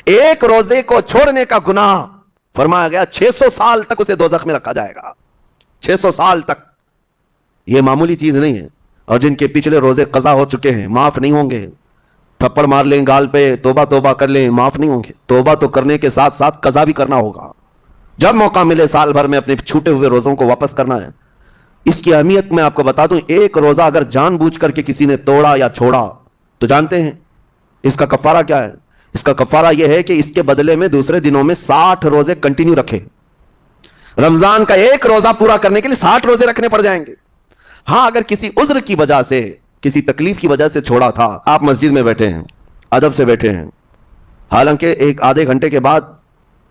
ایک روزے کو چھوڑنے کا گناہ فرمایا گیا 600 سال تک اسے دوزخ میں رکھا جائے گا. 600 سال تک. یہ معمولی چیز نہیں ہے. اور جن کے پچھلے روزے قضا ہو چکے ہیں معاف نہیں ہوں گے. تھپڑ مار لیں گال پہ, توبہ توبہ کر لیں, معاف نہیں ہوں گے. توبہ تو کرنے کے ساتھ ساتھ قضا بھی کرنا ہوگا. جب موقع ملے سال بھر میں اپنے چھوٹے ہوئے روزوں کو واپس کرنا ہے. اس کی اہمیت میں آپ کو بتا دوں, ایک روزہ اگر جان بوجھ کر کے کسی نے توڑا یا چھوڑا تو جانتے ہیں اس کا کفارہ کیا ہے؟ اس کا کفارہ یہ ہے کہ اس کے بدلے میں دوسرے دنوں میں 60 روزے کنٹینیو رکھے. رمضان کا ایک روزہ پورا کرنے کے لیے 60 روزے رکھنے پڑ جائیں گے. ہاں اگر کسی عذر کی وجہ سے, کسی تکلیف کی وجہ سے چھوڑا تھا, آپ مسجد میں بیٹھے ہیں, ادب سے بیٹھے ہیں, حالانکہ ایک آدھے گھنٹے کے بعد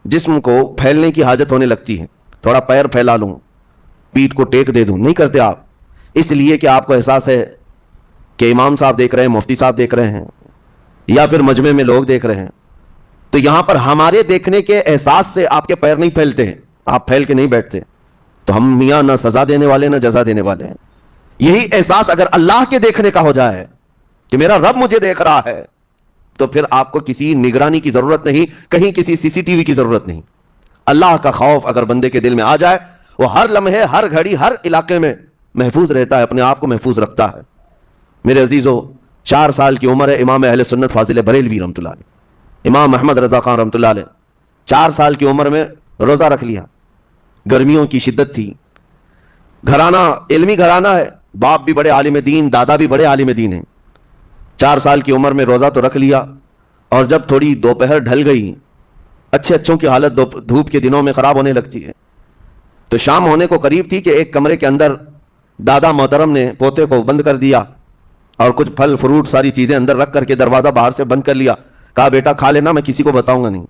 جسم کو پھیلنے کی حاجت ہونے لگتی ہے, تھوڑا پیر پھیلا لوں, پیٹھ کو ٹیک دے دوں, نہیں کرتے آپ, اس لیے کہ آپ کو احساس ہے کہ امام صاحب دیکھ رہے ہیں, مفتی صاحب دیکھ رہے ہیں, یا پھر مجمع میں لوگ دیکھ رہے ہیں. تو یہاں پر ہمارے دیکھنے کے احساس سے آپ کے پیر نہیں پھیلتے ہیں, آپ پھیل کے نہیں بیٹھتے. تو ہم میاں نہ سزا دینے والے نہ جزا دینے والے ہیں. یہی احساس اگر اللہ کے دیکھنے کا ہو جائے کہ میرا رب مجھے دیکھ رہا ہے, تو پھر آپ کو کسی نگرانی کی ضرورت نہیں, کہیں کسی سی سی ٹی وی کی ضرورت نہیں. اللہ کا خوف اگر بندے کے دل میں آ جائے, وہ ہر لمحے, ہر گھڑی, ہر علاقے میں محفوظ رہتا ہے, اپنے آپ کو محفوظ رکھتا ہے. میرے عزیزو, 4 سال کی عمر ہے امام اہل سنت فاضل بریلوی رحمۃ اللہ علیہ, امام محمد رضا خان رحمۃ اللہ علیہ, 4 سال کی عمر میں روزہ رکھ لیا. گرمیوں کی شدت تھی, گھرانہ علمی گھرانہ ہے, باپ بھی بڑے عالم دین, دادا بھی بڑے عالم دین ہیں. 4 سال کی عمر میں روزہ تو رکھ لیا, اور جب تھوڑی دوپہر ڈھل گئی, اچھوں کی حالت دھوپ کے دنوں میں خراب ہونے لگتی ہے, تو شام ہونے کو قریب تھی کہ ایک کمرے کے اندر دادا محترم نے پوتے کو بند کر دیا, اور کچھ پھل فروٹ ساری چیزیں اندر رکھ کر کے دروازہ باہر سے بند کر لیا. کہا بیٹا کھا لینا, میں کسی کو بتاؤں گا نہیں,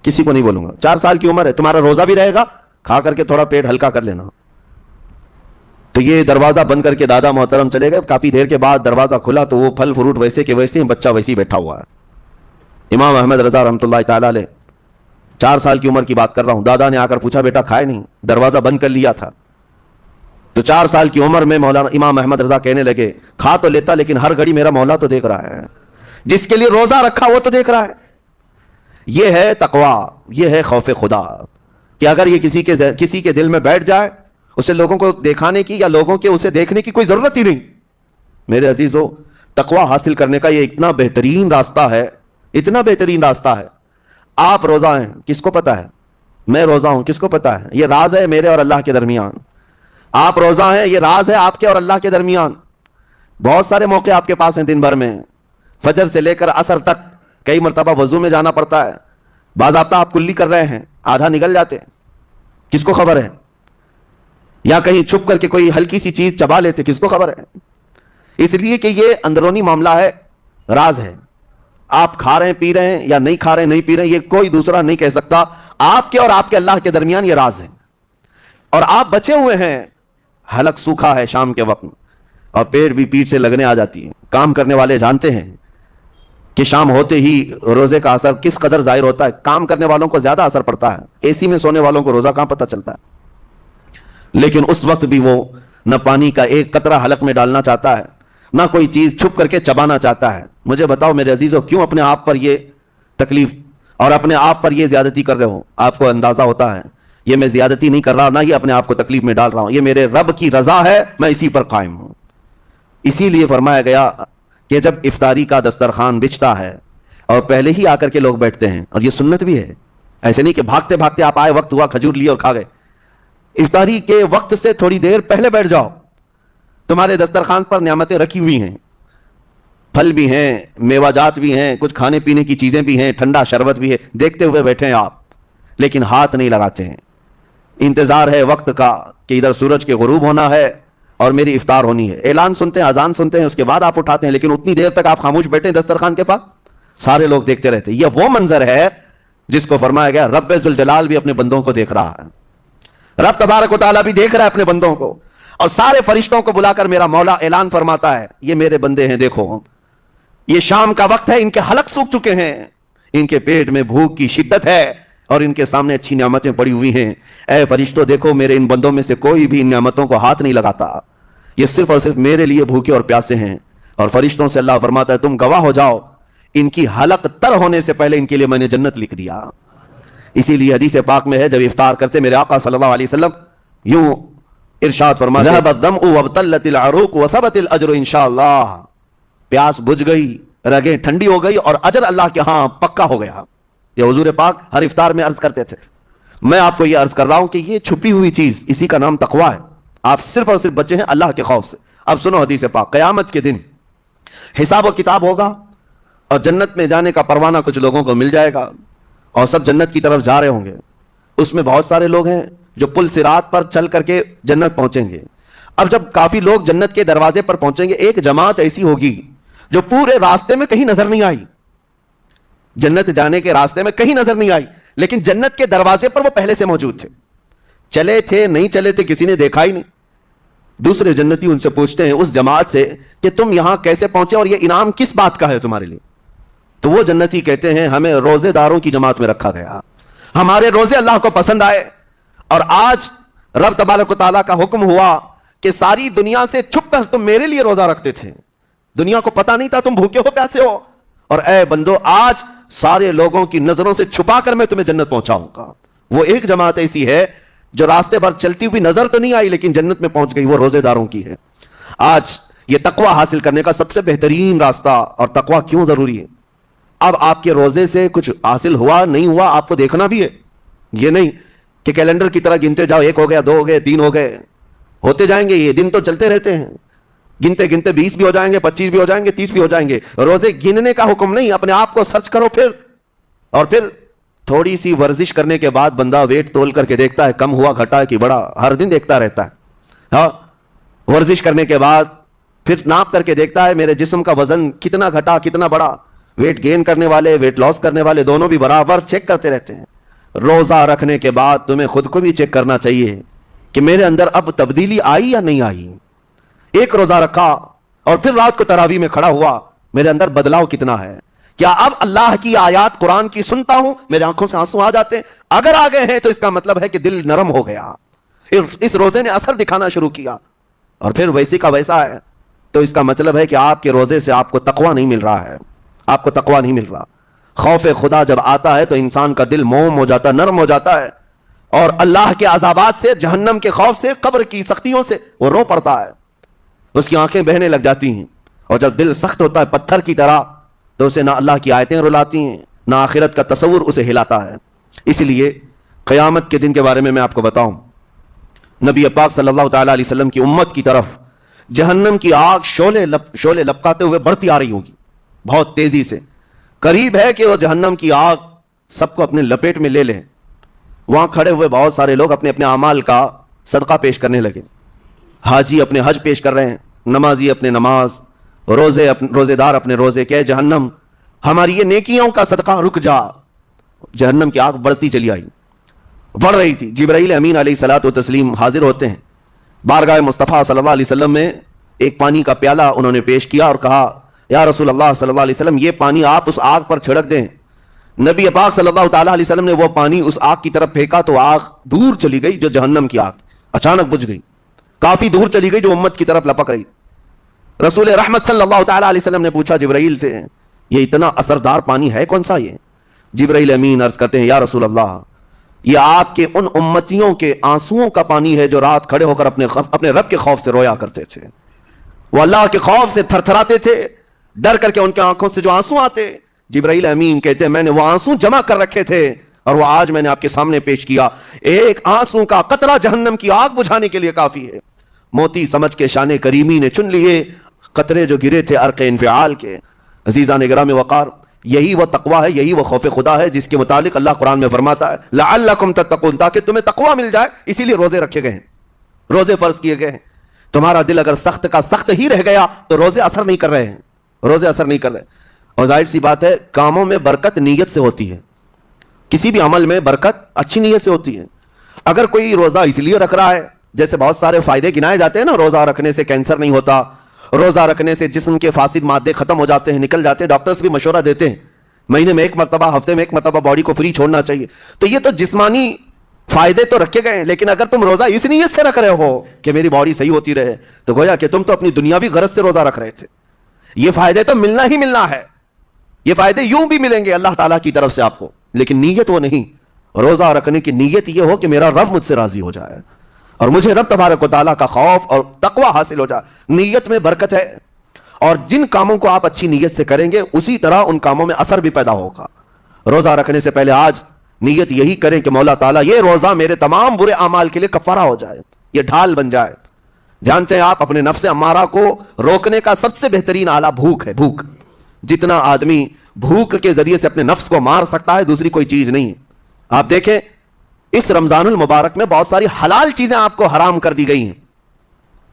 کسی کو نہیں بولوں گا. 4 سال کی عمر ہے, تمہارا روزہ بھی رہے گا, کھا کر کے تھوڑا پیٹ ہلکا کر لینا. تو یہ دروازہ بند کر کے دادا محترم چلے گئے. کافی دیر کے بعد دروازہ کھلا تو وہ پھل فروٹ ویسے کے ویسے ہیں, بچہ ویسے ہی بیٹھا ہوا ہے. امام احمد رضا رحمۃ اللہ تعالی علیہ, 4 سال کی عمر کی بات کر رہا ہوں. دادا نے آ کر پوچھا بیٹا کھائے نہیں, دروازہ بند کر لیا تھا. تو 4 سال کی عمر میں مولانا امام احمد رضا کہنے لگے, کھا تو لیتا لیکن ہر گھڑی میرا مولا تو دیکھ رہا ہے, جس کے لیے روزہ رکھا وہ تو دیکھ رہا ہے. یہ ہے تقویٰ, یہ ہے خوف خدا, کہ اگر یہ کسی کے دل میں بیٹھ جائے, اسے لوگوں کو دکھانے کی یا لوگوں کے اسے دیکھنے کی کوئی ضرورت ہی نہیں. میرے عزیزو, تقویٰ حاصل کرنے کا یہ اتنا بہترین راستہ ہے, اتنا بہترین راستہ ہے. آپ روزہ ہیں, کس کو پتا ہے؟ میں روزہ ہوں, کس کو پتا ہے؟ یہ راز ہے میرے اور اللہ کے درمیان. آپ روزہ ہیں, یہ راز ہے آپ کے اور اللہ کے درمیان. بہت سارے موقع آپ کے پاس ہیں دن بھر میں, فجر سے لے کر عصر تک, کئی مرتبہ وضو میں جانا پڑتا ہے, باضابطہ آپ کلی کر رہے ہیں, آدھا نگل جاتے ہیں, کس کو خبر ہے؟ یا کہیں چھپ کر کے کوئی ہلکی سی چیز چبا لیتے, کس کو خبر ہے؟ اس لیے کہ یہ اندرونی معاملہ ہے, راز ہے. آپ کھا رہے ہیں, پی رہے ہیں, یا نہیں کھا رہے ہیں, نہیں پی رہے ہیں, یہ کوئی دوسرا نہیں کہہ سکتا. آپ کے اور آپ کے اللہ کے درمیان یہ راز ہے. اور آپ بچے ہوئے ہیں, حلق سوکھا ہے شام کے وقت, اور پیٹ بھی پیٹ سے لگنے آ جاتی ہے. کام کرنے والے جانتے ہیں کہ شام ہوتے ہی روزے کا اثر کس قدر ظاہر ہوتا ہے. کام کرنے والوں کو زیادہ اثر پڑتا ہے, اے سی میں سونے والوں کو روزہ کہاں پتہ چلتا ہے. لیکن اس وقت بھی وہ نہ پانی کا ایک قطرہ حلق میں ڈالنا چاہتا ہے, نہ کوئی چیز چھپ کر کے چبانا چاہتا ہے. مجھے بتاؤ میرے عزیزو, کیوں اپنے آپ پر یہ تکلیف اور اپنے آپ پر یہ زیادتی کر رہے ہو؟ آپ کو اندازہ ہوتا ہے یہ میں زیادتی نہیں کر رہا, نہ ہی اپنے آپ کو تکلیف میں ڈال رہا ہوں, یہ میرے رب کی رضا ہے, میں اسی پر قائم ہوں. اسی لیے فرمایا گیا کہ جب افطاری کا دسترخوان بچھتا ہے اور پہلے ہی آ کر کے لوگ بیٹھتے ہیں, اور یہ سنت بھی ہے, ایسے نہیں کہ بھاگتے بھاگتے آپ آئے, وقت ہوا, کھجور لی اور کھا گئے. افطاری کے وقت سے تھوڑی دیر پہلے بیٹھ جاؤ. تمہارے دسترخوان پر نعمتیں رکھی ہوئی ہیں, پھل بھی ہیں, میوہ جات بھی ہیں, کچھ کھانے پینے کی چیزیں بھی ہیں, ٹھنڈا شربت بھی ہے, دیکھتے ہوئے بیٹھے ہیں آپ, لیکن ہاتھ نہیں لگاتے ہیں. انتظار ہے وقت کا کہ ادھر سورج کے غروب ہونا ہے اور میری افطار ہونی ہے. اعلان سنتے ہیں, اذان سنتے ہیں, اس کے بعد آپ اٹھاتے ہیں, لیکن اتنی دیر تک آپ خاموش بیٹھے ہیں دسترخوان کے پاس, سارے لوگ دیکھتے رہتے. یہ وہ منظر ہے جس کو فرمایا گیا رب ذوالجلال بھی اپنے بندوں کو دیکھ رہا ہے, رب تبارک و تعالیٰ بھی دیکھ رہا ہے اپنے بندوں کو, اور سارے فرشتوں کو بلا کر میرا مولا اعلان فرماتا ہے, یہ میرے بندے ہیں, دیکھو یہ شام کا وقت ہے, ان کے حلق سوکھ چکے ہیں, ان کے پیٹ میں بھوک کی شدت ہے, اور ان کے سامنے اچھی نعمتیں پڑی ہوئی ہیں. اے فرشتوں دیکھو, میرے ان بندوں میں سے کوئی بھی ان نعمتوں کو ہاتھ نہیں لگاتا, یہ صرف اور صرف میرے لیے بھوکے اور پیاسے ہیں. اور فرشتوں سے اللہ فرماتا ہے تم گواہ ہو جاؤ, ان کی حلق تر ہونے سے پہلے ان کے لیے میں نے جنت لکھ دیا. اسی لیے حدیث پاک میں ہے جب افطار کرتے میرے آقا صلی اللہ علیہ وسلم یوں ارشاد فرماتے ذهب الظمأ وابتلت العروق وثبت الاجر انشاءاللہ. پیاس بجھ گئی، رگیں ٹھنڈی ہو گئی اور اجر اللہ کے ہاں پکا ہو گیا. یہ حضور پاک ہر افطار میں عرض کرتے تھے. میں آپ کو یہ عرض کر رہا ہوں کہ یہ چھپی ہوئی چیز، اسی کا نام تقویٰ ہے. آپ صرف اور صرف بچے ہیں اللہ کے خوف سے. اب سنو حدیث پاک. قیامت کے دن حساب و کتاب ہوگا اور جنت میں جانے کا پروانہ کچھ لوگوں کو مل جائے گا اور سب جنت کی طرف جا رہے ہوں گے. اس میں بہت سارے لوگ ہیں جو پل صراط پر چل کر کے جنت پہنچیں گے. اب جب کافی لوگ جنت کے دروازے پر پہنچیں گے، ایک جماعت ایسی ہوگی جو پورے راستے میں کہیں نظر نہیں آئی، جنت جانے کے راستے میں کہیں نظر نہیں آئی، لیکن جنت کے دروازے پر وہ پہلے سے موجود تھے. چلے تھے نہیں چلے تھے کسی نے دیکھا ہی نہیں. دوسرے جنتی ان سے پوچھتے ہیں اس جماعت سے کہ تم یہاں کیسے پہنچے اور یہ انعام کس بات کا ہے تمہارے لیے؟ تو وہ جنتی کہتے ہیں ہمیں روزے داروں کی جماعت میں رکھا گیا، ہمارے روزے اللہ کو پسند آئے اور آج رب تبارک و تعالیٰ کا حکم ہوا کہ ساری دنیا سے چھپ کر تم میرے لیے روزہ رکھتے تھے، دنیا کو پتا نہیں تھا تم بھوکے ہو پیاسے ہو، اور اے بندو آج سارے لوگوں کی نظروں سے چھپا کر میں تمہیں جنت پہنچاؤں گا. وہ ایک جماعت ایسی ہے جو راستے پر چلتی ہوئی نظر تو نہیں آئی لیکن جنت میں پہنچ گئی، وہ روزے داروں کی ہے. آج یہ تقویٰ حاصل کرنے کا سب سے بہترین راستہ. اور تقویٰ کیوں ضروری ہے؟ اب آپ کے روزے سے کچھ حاصل ہوا نہیں ہوا آپ کو دیکھنا بھی ہے. یہ نہیں کہ کیلنڈر کی طرح گنتے جاؤ 1 ہو گیا 2 ہو گئے 3 ہو گئے، ہوتے جائیں گے. یہ دن تو چلتے رہتے ہیں، گنتے گنتے 20 بھی ہو جائیں گے، 25 بھی ہو جائیں گے، 30 بھی ہو جائیں گے. روزے گننے کا حکم نہیں، اپنے آپ کو سرچ کرو پھر. اور پھر تھوڑی سی ورزش کرنے کے بعد بندہ ویٹ تول کر کے دیکھتا ہے کم ہوا گھٹا ہے کہ بڑا، ہر دن دیکھتا رہتا ہے. ہاں ورزش کرنے کے بعد پھر ناپ کر کے دیکھتا ہے میرے جسم کا وزن کتنا گھٹا کتنا بڑا. ویٹ گین کرنے والے ویٹ لاس کرنے والے دونوں بھی برابر چیک کرتے رہتے ہیں. روزہ رکھنے کے بعد تمہیں خود کو بھی چیک کرنا چاہیے کہ میرے اندر اب تبدیلی آئی یا نہیں آئی. ایک روزہ رکھا اور پھر رات کو تراویح میں کھڑا ہوا، میرے اندر بدلاؤ کتنا ہے؟ کیا اب اللہ کی آیات قرآن کی سنتا ہوں میرے آنکھوں سے آنسو آ جاتے ہیں؟ اگر آ گئے ہیں تو اس کا مطلب ہے کہ دل نرم ہو گیا، اس روزے نے اثر دکھانا شروع کیا. اور پھر ویسی کا ویسا ہے تو اس کا مطلب ہے کہ آپ کے روزے سے آپ کو تقویٰ نہیں مل رہا ہے، آپ کو تقویٰ نہیں مل رہا. خوف خدا جب آتا ہے تو انسان کا دل موم ہو جاتا ہے، نرم ہو جاتا ہے، اور اللہ کے عذابات سے، جہنم کے خوف سے، قبر کی سختیوں سے وہ رو پڑتا ہے، اس کی آنکھیں بہنے لگ جاتی ہیں. اور جب دل سخت ہوتا ہے پتھر کی طرح تو اسے نہ اللہ کی آیتیں رلاتی ہیں نہ آخرت کا تصور اسے ہلاتا ہے. اس لیے قیامت کے دن کے بارے میں آپ کو بتاؤں، نبی پاک صلی اللہ تعالی علیہ وسلم کی امت کی طرف جہنم کی آگ شعلے لپکاتے ہوئے بڑھتی آ رہی ہوگی بہت تیزی سے. قریب ہے کہ وہ جہنم کی آگ سب کو اپنے لپیٹ میں لے لیں. وہاں کھڑے ہوئے بہت سارے لوگ اپنے اپنے اعمال کا صدقہ پیش کرنے لگے. حاجی اپنے حج پیش کر رہے ہیں، نمازی اپنے نماز، روزے دار اپنے روزے. کہ جہنم ہماری یہ نیکیوں کا صدقہ رک جا. جہنم کی آگ بڑھتی چلی آئی، بڑھ رہی تھی. جبرائیل امین علیہ الصلوۃ والتسلیم حاضر ہوتے ہیں بارگاہ مصطفیٰ صلی اللہ علیہ وسلم میں. ایک پانی کا پیالہ انہوں نے پیش کیا اور کہا یا رسول اللہ صلی اللہ علیہ وسلم یہ پانی آپ اس آگ پر چھڑک دیں. نبی پاک صلی اللہ تعالی علیہ وسلم نے وہ پانی اس آگ کی طرف پھینکا تو آگ دور چلی گئی، جو جہنم کی آگ اچانک بجھ گئی، کافی دور چلی گئی جو امت کی طرف لپک رہی. رسول رحمت صلی اللہ تعالی علیہ وسلم نے پوچھا جبرائیل سے یہ اتنا اثردار پانی ہے کون سا؟ یہ جبرائیل امین عرض کرتے ہیں یا رسول اللہ یہ آپ کے ان امتیوں کے آنسوؤں کا پانی ہے جو رات کھڑے ہو کر اپنے رب کے خوف سے رویا کرتے تھے. وہ اللہ کے خوف سے تھر تھراتے تھے، ڈر کر کے ان کے آنکھوں سے جو آنسو آتے. جبرائیل امین کہتے ہیں میں نے وہ آنسو جمع کر رکھے تھے اور وہ آج میں نے آپ کے سامنے پیش کیا. ایک آنسو کا قطرہ جہنم کی آگ بجھانے کے لیے کافی ہے. موتی سمجھ کے شان کریمی نے چن لیے قطرے جو گرے تھے عرق انفعال کے. عزیزان گرامی وقار، یہی وہ تقویٰ ہے، یہی وہ خوف خدا ہے جس کے متعلق اللہ قرآن میں فرماتا ہے لعلکم تتقون، تاکہ تمہیں تقویٰ مل جائے. اسی لیے روزے رکھے گئے ہیں، روزے فرض کیے گئے ہیں. تمہارا دل اگر سخت کا سخت ہی رہ گیا تو روزے اثر نہیں کر رہے ہیں، روزے اثر نہیں کر رہے. اور ظاہر سی بات ہے کاموں میں برکت نیت سے ہوتی ہے، کسی بھی عمل میں برکت اچھی نیت سے ہوتی ہے. اگر کوئی روزہ اس لیے رکھ رہا ہے، جیسے بہت سارے فائدے گنائے جاتے ہیں نا، روزہ رکھنے سے کینسر نہیں ہوتا، روزہ رکھنے سے جسم کے فاسد مادے ختم ہو جاتے ہیں، نکل جاتے ہیں، ڈاکٹرز بھی مشورہ دیتے ہیں مہینے میں 1 مرتبہ، ہفتے میں 1 مرتبہ باڈی کو فری چھوڑنا چاہیے. تو یہ تو جسمانی فائدے تو رکھے گئے ہیں، لیکن اگر تم روزہ اس نیت سے رکھ رہے ہو کہ میری باڈی صحیح ہوتی رہے تو گویا کہ تم تو اپنی دنیاوی غرض سے روزہ رکھ رہے تھے. یہ فائدے تو ملنا ہی ملنا ہے، یہ فائدے یوں بھی ملیں گے اللہ تعالیٰ کی طرف سے آپ کو، لیکن نیت وہ نہیں. روزہ رکھنے کی نیت یہ ہو کہ میرا رب مجھ سے راضی ہو جائے اور مجھے رب تبارک و تعالیٰ کا خوف اور تقوی حاصل ہو جائے. نیت میں برکت ہے، اور جن کاموں کو آپ اچھی نیت سے کریں گے اسی طرح ان کاموں میں اثر بھی پیدا ہوگا. روزہ رکھنے سے پہلے آج نیت یہی کریں کہ مولا تعالیٰ یہ روزہ میرے تمام برے اعمال کے لیے کفارہ ہو جائے، یہ ڈھال بن جائے. جانتے ہیں آپ اپنے نفس امارہ کو روکنے کا سب سے بہترین آلہ بھوک ہے. بھوک، جتنا آدمی بھوک کے ذریعے سے اپنے نفس کو مار سکتا ہے دوسری کوئی چیز نہیں. آپ دیکھیں اس رمضان المبارک میں بہت ساری حلال چیزیں آپ کو حرام کر دی گئی ہیں.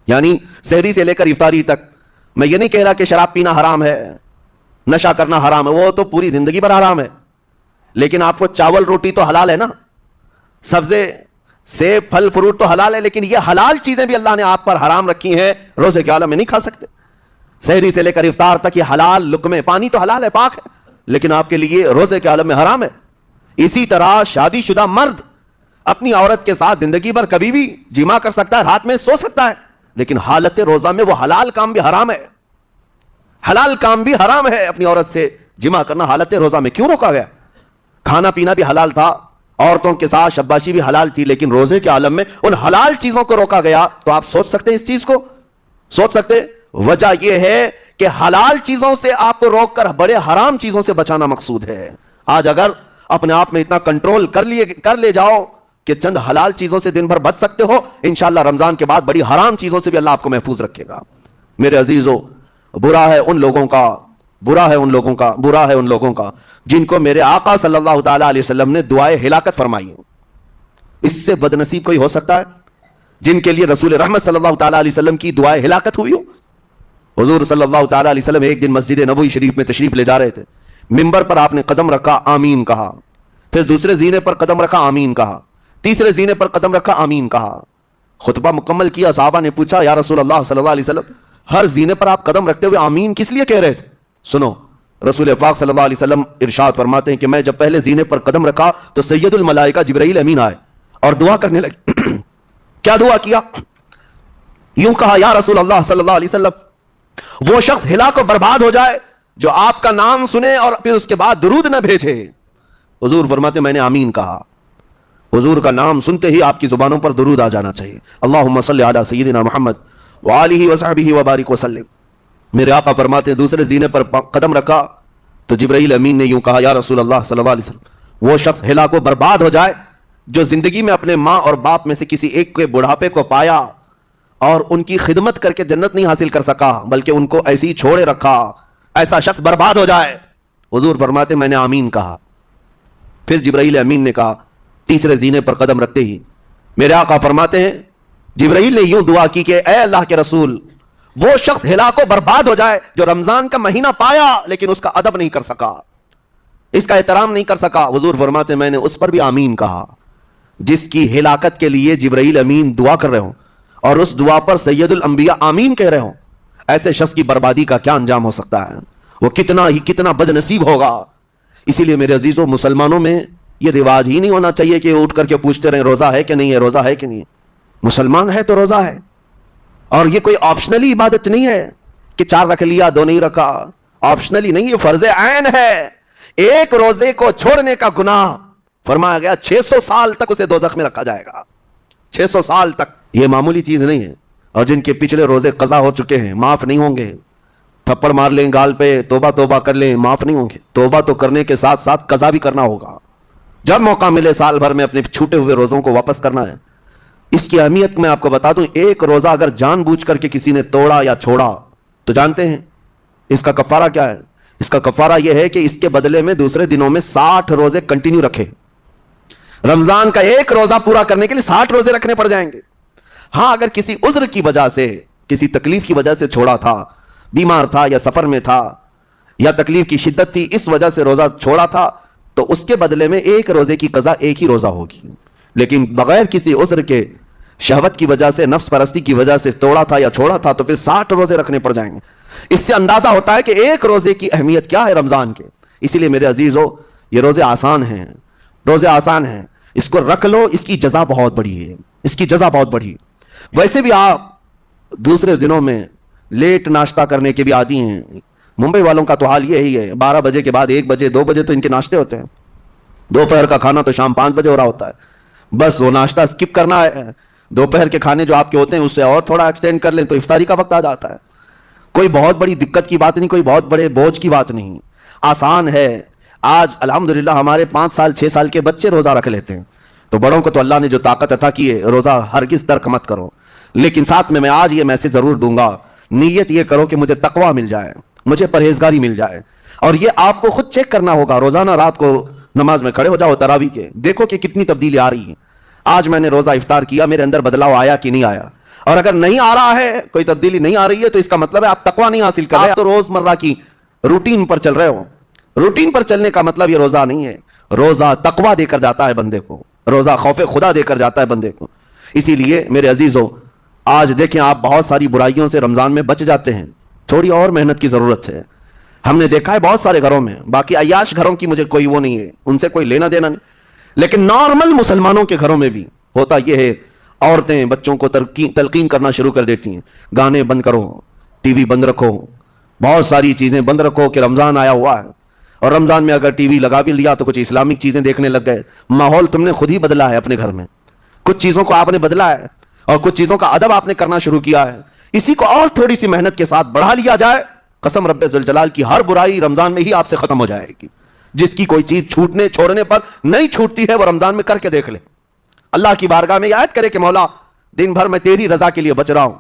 یعنی سحری سے لے کر افطاری تک. میں یہ نہیں کہہ رہا کہ شراب پینا حرام ہے، نشہ کرنا حرام ہے، وہ تو پوری زندگی پر حرام ہے. لیکن آپ کو چاول روٹی تو حلال ہے نا، سبزے سیب پھل فروٹ تو حلال ہے، لیکن یہ حلال چیزیں بھی اللہ نے آپ پر حرام رکھی ہیں، روزے کے عالم میں نہیں کھا سکتے. سحری سے لے کر افطار تک یہ حلال لقمے، پانی تو حلال ہے، پاک ہے، لیکن آپ کے لیے روزے کے عالم میں حرام ہے. اسی طرح شادی شدہ مرد اپنی عورت کے ساتھ زندگی بھر کبھی بھی جمع کر سکتا ہے، رات میں سو سکتا ہے، لیکن حالت روزہ میں وہ حلال کام بھی حرام ہے. حلال کام بھی حرام ہے، اپنی عورت سے جمع کرنا حالت روزہ میں کیوں روکا گیا؟ کھانا پینا بھی حلال تھا، عورتوں کے ساتھ شباشی بھی حلال تھی، لیکن روزے کے عالم میں ان حلال چیزوں کو روکا گیا. تو آپ سوچ سکتے ہیں اس چیز کو، سوچ سکتے. وجہ یہ ہے کہ حلال چیزوں سے آپ کو روک کر بڑے حرام چیزوں سے بچانا مقصود ہے. آج اگر اپنے آپ میں اتنا کنٹرول کر لے جاؤ کہ چند حلال چیزوں سے دن بھر بچ سکتے ہو، انشاءاللہ رمضان کے بعد بڑی حرام چیزوں سے بھی اللہ آپ کو محفوظ رکھے گا. میرے عزیزو، برا ہے ان لوگوں کا جن کو میرے آقا صلی اللہ تعالی علیہ وسلم نے دعائے ہلاکت فرمائی ہو. اس سے بدنصیب کوئی ہو سکتا ہے جن کے لیے رسول رحمت صلی اللہ تعالی علیہ وسلم کی دعائے ہلاکت ہوئی ہو. حضور صلی اللہ تعالی علیہ وسلم ایک دن مسجد نبوی شریف میں تشریف لے جا رہے تھے. منبر پر آپ نے قدم رکھا، آمین کہا. پھر دوسرے زینے پر قدم رکھا، آمین کہا. تیسرے زینے پر قدم رکھا، آمین کہا. خطبہ مکمل کیا. صحابہ نے پوچھا یا رسول اللہ صلی اللہ علیہ وسلم، ہر زینے پر آپ قدم رکھتے ہوئے آمین کس لیے کہہ رہے تھے؟ سنو، رسول پاک صلی اللہ علیہ وسلم ارشاد فرماتے ہیں کہ میں جب پہلے زینے پر قدم رکھا تو سید الملائکہ جبرائیل امین آئے اور دعا کرنے لگے. کیا دعا کیا؟ یوں کہا، یا رسول اللہ صلی اللہ علیہ وسلم، وہ شخص ہلاک و برباد ہو جائے جو آپ کا نام سنے اور پھر اس کے بعد درود نہ بھیجے. حضور فرماتے میں نے آمین کہا. حضور کا نام سنتے ہی آپ کی زبانوں پر درود آ جانا چاہیے. اللہم صلی علی سیدنا محمد وآلہ وصحبہ وبارک وسلم. میرے آقا فرماتے ہیں دوسرے زینے پر قدم رکھا تو جبرائیل امین نے یوں کہا، یا رسول اللہ صلی اللہ علیہ وسلم، وہ شخص ہلاک و برباد ہو جائے جو زندگی میں اپنے ماں اور باپ میں سے کسی ایک کے بڑھاپے کو پایا اور ان کی خدمت کر کے جنت نہیں حاصل کر سکا بلکہ ان کو ایسے ہی چھوڑے رکھا، ایسا شخص برباد ہو جائے. حضور فرماتے میں نے آمین کہا. پھر جبرائیل امین نے کہا تیسرے زینے پر قدم رکھتے ہی. میرے آقا فرماتے ہیں جبرائیل نے یوں دعا کی کہ اے اللہ کے رسول، وہ شخص ہلاک و برباد ہو جائے جو رمضان کا مہینہ پایا لیکن اس کا ادب نہیں کر سکا، اس کا احترام نہیں کر سکا. حضور فرماتے میں نے اس پر بھی آمین کہا. جس کی ہلاکت کے لیے جبرائیل امین دعا کر رہے ہوں اور اس دعا پر سید الانبیاء آمین کہہ رہے ہوں، ایسے شخص کی بربادی کا کیا انجام ہو سکتا ہے؟ وہ کتنا بد نصیب ہوگا. اسی لیے میرے عزیزوں، مسلمانوں میں یہ رواج ہی نہیں ہونا چاہیے کہ اٹھ کر کے پوچھتے رہیں روزہ ہے کہ نہیں ہے، روزہ ہے کہ نہیں ہے. مسلمان ہے تو روزہ ہے، اور یہ کوئی آپشنلی عبادت نہیں ہے کہ 4 رکھ لیا 2 نہیں رکھا. آپشنلی نہیں، یہ فرض عین ہے. ایک روزے کو چھوڑنے کا گناہ فرمایا گیا 600 سال تک اسے دوزخ میں رکھا جائے گا. 600 سال تک. یہ معمولی چیز نہیں ہے. اور جن کے پچھلے روزے قضا ہو چکے ہیں معاف نہیں ہوں گے. تھپڑ مار لیں گال پہ، توبہ کر لیں، معاف نہیں ہوں گے. توبہ تو کرنے کے ساتھ ساتھ قضا بھی کرنا ہوگا. جب موقع ملے سال بھر میں اپنے چھوٹے ہوئے روزوں کو واپس کرنا ہے. اس کی اہمیت میں آپ کو بتا دوں، ایک روزہ اگر جان بوجھ کر کے کسی نے توڑا یا چھوڑا تو جانتے ہیں اس کا کفارہ کیا ہے؟ اس کا کفارہ یہ ہے کہ اس کے بدلے میں دوسرے دنوں میں 60 روزے کنٹینیو رکھے. رمضان کا ایک روزہ پورا کرنے کے لیے 60 روزے رکھنے پڑ جائیں گے. ہاں اگر کسی عذر کی وجہ سے، کسی تکلیف کی وجہ سے چھوڑا تھا، بیمار تھا یا سفر میں تھا یا تکلیف کی شدت تھی، اس وجہ سے روزہ چھوڑا تھا، تو اس کے بدلے میں ایک روزے کی قضا ایک ہی روزہ ہوگی. لیکن بغیر کسی عذر کے، شہوت کی وجہ سے، نفس پرستی کی وجہ سے توڑا تھا یا چھوڑا تھا تو پھر 60 روزے رکھنے پڑ جائیں گے. اس سے اندازہ ہوتا ہے کہ ایک روزے کی اہمیت کیا ہے رمضان کے. اسی لیے میرے عزیزو، یہ روزے آسان ہیں، روزے آسان ہیں. اس کو رکھ لو، اس کی جزا بہت بڑی ہے، اس کی جزا بہت بڑی. ویسے بھی آپ دوسرے دنوں میں لیٹ ناشتہ کرنے کے بھی عادی ہیں، ممبئی والوں کا تو حال یہی ہے، 12 بجے کے بعد 1 بجے 2 بجے تو ان کے ناشتے ہوتے ہیں، دوپہر کا کھانا تو شام 5 بجے ہو رہا ہوتا ہے، بس وہ ناشتہ اسکپ کرنا ہے، دوپہر کے کھانے جو آپ کے ہوتے ہیں اس سے اور تھوڑا ایکسٹینڈ کر لیں تو افطاری کا وقت آ جاتا ہے۔ کوئی بہت بڑی دقت کی بات نہیں، کوئی بہت بڑے بوجھ کی بات نہیں، آسان ہے۔ آج الحمدللہ ہمارے 5 سال 6 سال کے بچے روزہ رکھ لیتے ہیں، تو بڑوں کو تو اللہ نے جو طاقت عطا کی ہے، روزہ ہرگز ترک مت کرو، لیکن ساتھ میں آج یہ میسج ضرور دوں گا، نیت یہ کرو کہ مجھے تقوی مل جائے، مجھے پرہیزگاری مل جائے، اور یہ آپ کو خود چیک کرنا ہوگا۔ روزانہ رات کو نماز میں کھڑے ہو جاؤ تراویح کے، دیکھو کہ کتنی تبدیلی آ رہی ہے۔ آج میں نے روزہ افطار کیا، میرے اندر بدلاؤ آیا کہ نہیں آیا؟ اور اگر نہیں آ رہا ہے، کوئی تبدیلی نہیں آ رہی ہے، تو اس کا مطلب ہے آپ تقوی نہیں حاصل کر رہے، آپ تو روزمرہ کی روٹین پر چل رہے ہو۔ روٹین پر چلنے کا مطلب یہ روزہ نہیں ہے، روزہ تقوی دے کر جاتا ہے بندے کو، روزہ خوف خدا دے کر جاتا ہے بندے کو۔ اسی لیے میرے عزیزوں، آج دیکھیں آپ بہت ساری برائیوں سے رمضان میں بچ جاتے ہیں، تھوڑی اور محنت کی ضرورت ہے۔ ہم نے دیکھا ہے بہت سارے گھروں میں، باقی عیاش گھروں کی مجھے کوئی وہ نہیں ہے، ان سے کوئی لینا دینا نہیں، لیکن نارمل مسلمانوں کے گھروں میں بھی ہوتا یہ ہے، عورتیں بچوں کو تلقین کرنا شروع کر دیتی ہیں، گانے بند کرو، ٹی وی بند رکھو، بہت ساری چیزیں بند رکھو کہ رمضان آیا ہوا ہے۔ اور رمضان میں اگر ٹی وی لگا بھی لیا تو کچھ اسلامک چیزیں دیکھنے لگ گئے۔ ماحول تم نے خود ہی بدلا ہے اپنے گھر میں، کچھ چیزوں کو آپ نے بدلا ہے اور کچھ چیزوں کا ادب آپ نے کرنا شروع کیا ہے۔ اسی کو اور تھوڑی سی محنت کے ساتھ بڑھا لیا جائے، قسم رب ذوالجلال کی ہر برائی رمضان میں ہی آپ سے ختم ہو جائے گی۔ جس کی کوئی چیز چھوڑنے پر نہیں چھوٹتی ہے، وہ رمضان میں کر کے دیکھ لے، اللہ کی بارگاہ میں یاد کرے کہ مولا دن بھر میں تیری رضا کے لیے بچ رہا ہوں،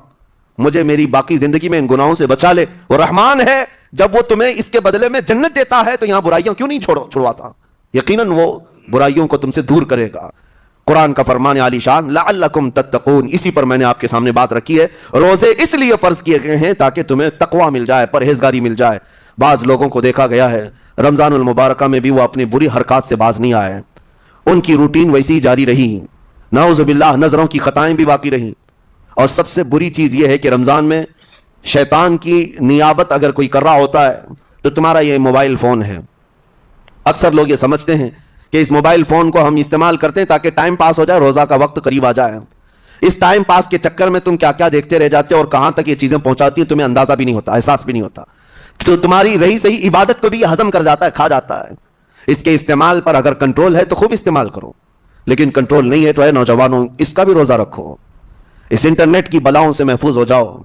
مجھے میری باقی زندگی میں ان گناہوں سے بچا لے۔ وہ رحمان ہے، جب وہ تمہیں اس کے بدلے میں جنت دیتا ہے تو یہاں برائیاں کیوں نہیں چھڑواتا؟ یقیناً وہ برائیوں کو تم سے دور کرے گا۔ قرآن کا فرمان عالی شان لعلکم تتقون، اسی پر میں نے آپ کے سامنے بات رکھی ہے۔ روزے اس لیے فرض کیے گئے ہیں تاکہ تمہیں تقوی مل جائے، پرہیزگاری مل جائے۔ بعض لوگوں کو دیکھا گیا ہے رمضان المبارکہ میں بھی وہ اپنی بری حرکات سے باز نہیں آئے، ان کی روٹین ویسی ہی جاری رہی، نعوذ باللہ نظروں کی خطائیں بھی باقی رہیں۔ اور سب سے بری چیز یہ ہے کہ رمضان میں شیطان کی نیابت اگر کوئی کر رہا ہوتا ہے تو تمہارا یہ موبائل فون ہے۔ اکثر لوگ یہ سمجھتے ہیں کہ اس موبائل فون کو ہم استعمال کرتے ہیں تاکہ ٹائم پاس ہو جائے، روزہ کا وقت قریب آ جائے۔ اس ٹائم پاس کے چکر میں تم کیا کیا دیکھتے رہ جاتے ہو اور کہاں تک یہ چیزیں پہنچاتی ہیں تمہیں اندازہ بھی نہیں ہوتا، احساس بھی نہیں ہوتا، تو تمہاری رہی صحیح عبادت کو بھی یہ ہضم کر جاتا ہے، کھا جاتا ہے۔ اس کے استعمال پر اگر کنٹرول ہے تو خوب استعمال کرو، لیکن کنٹرول نہیں ہے تو اے نوجوانوں اس کا بھی روزہ رکھو، اس انٹرنیٹ کی بلاؤں سے محفوظ ہو جاؤ۔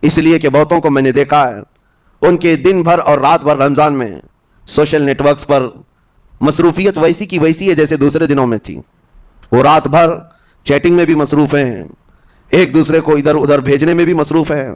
اس لیے کہ بہتوں کو میں نے دیکھا ہے ان کے دن بھر اور رات بھر رمضان میں سوشل نیٹ ورکس پر مصروفیت ویسی کی ویسی ہے جیسے دوسرے دنوں میں تھی۔ وہ رات بھر چیٹنگ میں بھی مصروف ہیں، ایک دوسرے کو ادھر ادھر بھیجنے میں بھی مصروف ہیں،